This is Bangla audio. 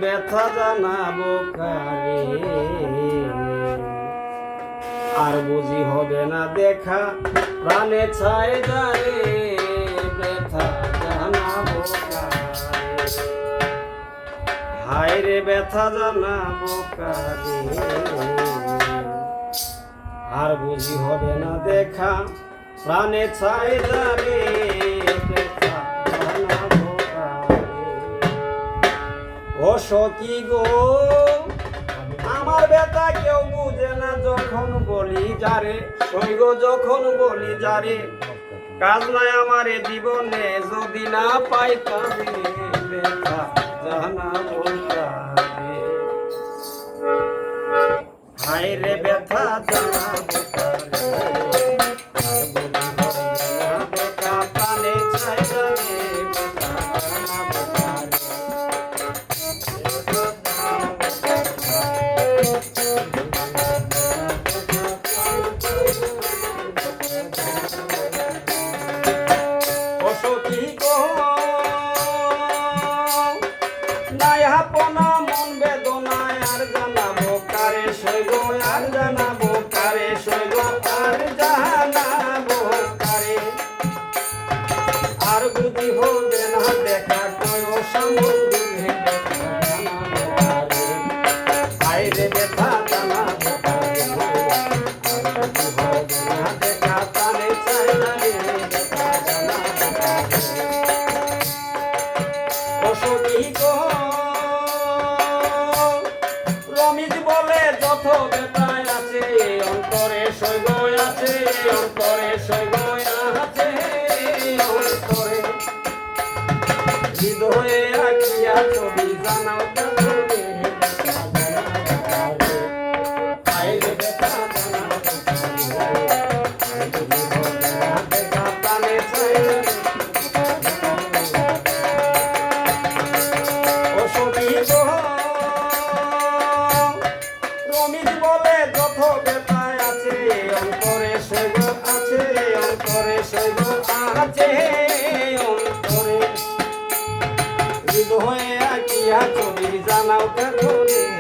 ব্যথা জানাবো কারে, আর বুঝি হবে না দেখা প্রাণে ছায় যারে, ব্যথা জানাবো কারে, হায় রে ব্যথা জানাবো কারে, আর বুঝি হবে না দেখা প্রাণে ছায় যারে, ব্যথা জানাবো কারে। ও সখী গো আমার ব্যথা কেউ বুঝে না যখন বলি যারে, সৈগ যখন বলি যারে, কাজ নাই আমারে জীবনে যদি না পাই তবে ব্যথা জানাবো কারে, হায় রে ব্যথা জানাবো কারে, আর বুঝি হবে না দেখা প্রাণে ছায় যারে, ব্যথা জানাবো কারে। মন বেদনায় আর জানাবো কারে সইব, আর জানাবো কারে সইব, আর জানাবো কারে, আর বুঝি হবে না দেখা কয় সমুদ্রে, জানাবো কারে, হায় রে ব্যথা জানাবো কারে, আর বুঝি হবে না দেখা প্রাণে চাই যারে, ব্যথা জানাবো কারে। ও সখী গো রমিজ বলে যত ব্যথায় আছে অন্তরে সইব আছে, অন্তরে সইব আছে, অন্তরে হৃদয়ে আঁকিয়া ছবি জানাও কারে, হায় রে ব্যথা জানাবো কারে, আর বুঝি হবে না দেখা প্রাণে চাই যারে, ও সখী গো রমিজ বলে যত ব্যথায় আছে অন্তরে সইব আছে, অন্তরে সইব আছে, অন্তরে হৃদয়ে আঁকিয়া ছবি জানাও কারে।